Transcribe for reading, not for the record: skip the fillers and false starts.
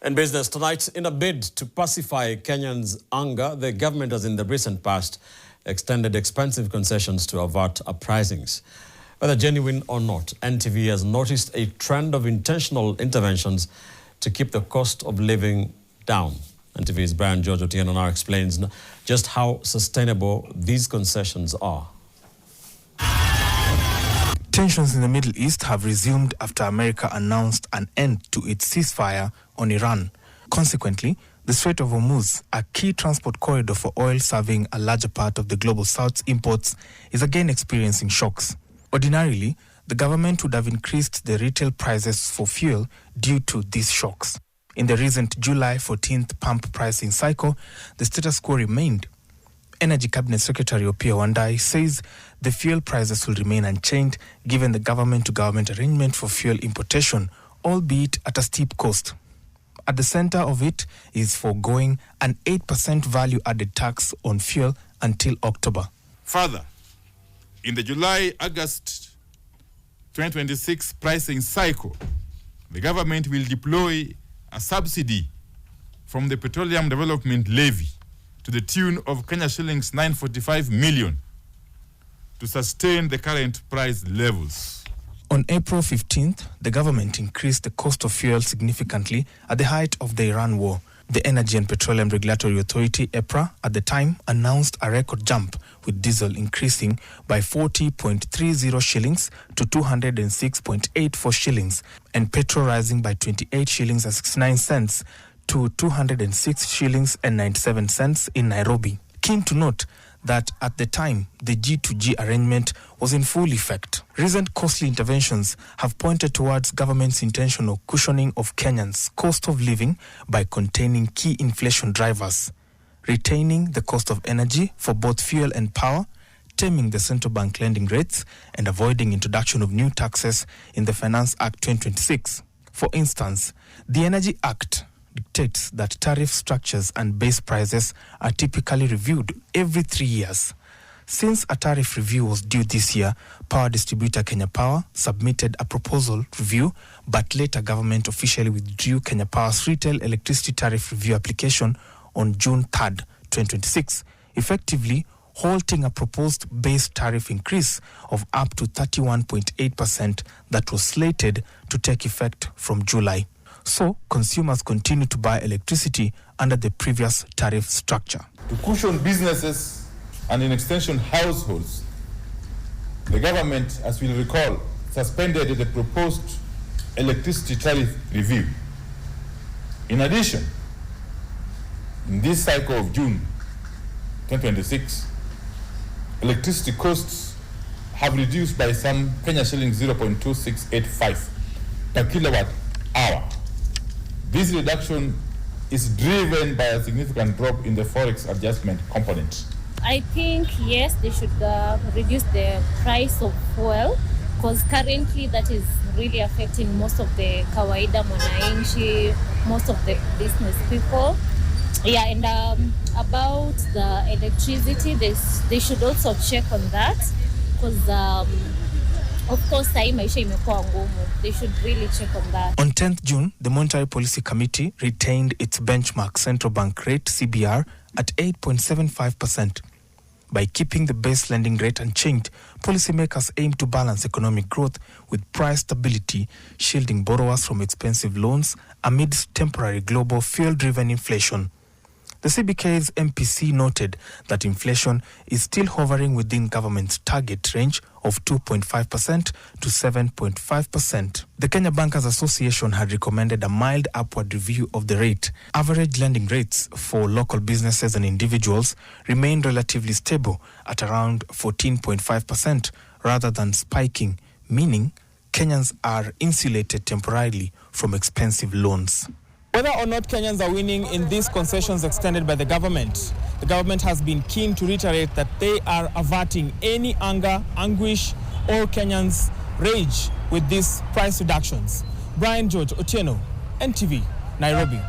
In business tonight, in a bid to pacify Kenyans' anger, the government has in the recent past extended expensive concessions to avert uprisings. Whether genuine or not, NTV has noticed a trend of intentional interventions to keep the cost of living down. NTV's Brian George Otieno now explains just how sustainable these concessions are. Tensions in the Middle East have resumed after America announced an end to its ceasefire on Iran. Consequently, the Strait of Hormuz, a key transport corridor for oil serving a larger part of the global south's imports, is again experiencing shocks. Ordinarily, the government would have increased the retail prices for fuel due to these shocks. In the recent July 14th pump pricing cycle, the status quo remained. Energy Cabinet Secretary Opiyo Wandayi says the fuel prices will remain unchanged given the government-to-government arrangement for fuel importation, albeit at a steep cost. At the center of it is foregoing an 8% value-added tax on fuel until October. Further, in the July-August 2026 pricing cycle, the government will deploy a subsidy from the Petroleum Development Levy to the tune of Kenya shillings 945 million to sustain the current price levels. On April 15th, the government increased the cost of fuel significantly at the height of the Iran war. The Energy and Petroleum Regulatory Authority, EPRA, at the time announced a record jump, with diesel increasing by 40.30 shillings to 206.84 shillings and petrol rising by 28 shillings and 69 cents to 206 shillings and 97 cents in Nairobi. Keen to note that at the time, the G2G arrangement was in full effect. Recent costly interventions have pointed towards government's intentional cushioning of Kenyans' cost of living by containing key inflation drivers, retaining the cost of energy for both fuel and power, taming the central bank lending rates, and avoiding introduction of new taxes in the Finance Act 2026. For instance, the Energy Act dictates that tariff structures and base prices are typically reviewed every 3 years. Since a tariff review was due this year, power distributor Kenya Power submitted a proposal review, but later government officially withdrew Kenya Power's retail electricity tariff review application on June 3rd, 2026, effectively halting a proposed base tariff increase of up to 31.8% that was slated to take effect from July. So, consumers continue to buy electricity under the previous tariff structure. To cushion businesses and in extension households, the government, as we'll recall, suspended the proposed electricity tariff review. In addition, in this cycle of June 2026, electricity costs have reduced by some Kenya shillings 0.2685 per kilowatt hour. This reduction is driven by a significant drop in the forex adjustment component. I think, yes, they should reduce the price of fuel, because currently that is really affecting most of the kawaida mwananchi, most of the business people. Yeah, and about the electricity, they should also check on that, because of course, they should really check on that. On 10th June, the Monetary Policy Committee retained its benchmark central bank rate, CBR, at 8.75%. By keeping the base lending rate unchanged, policymakers aim to balance economic growth with price stability, shielding borrowers from expensive loans amidst temporary global fuel-driven inflation. The CBK's MPC noted that inflation is still hovering within government's target range of 2.5% to 7.5%. The Kenya Bankers Association had recommended a mild upward review of the rate. Average lending rates for local businesses and individuals remain relatively stable at around 14.5% rather than spiking, meaning Kenyans are insulated temporarily from expensive loans. Whether or not Kenyans are winning in these concessions extended by the government has been keen to reiterate that they are averting any anger, anguish, or Kenyans' rage with these price reductions. Brian George Otieno, NTV, Nairobi.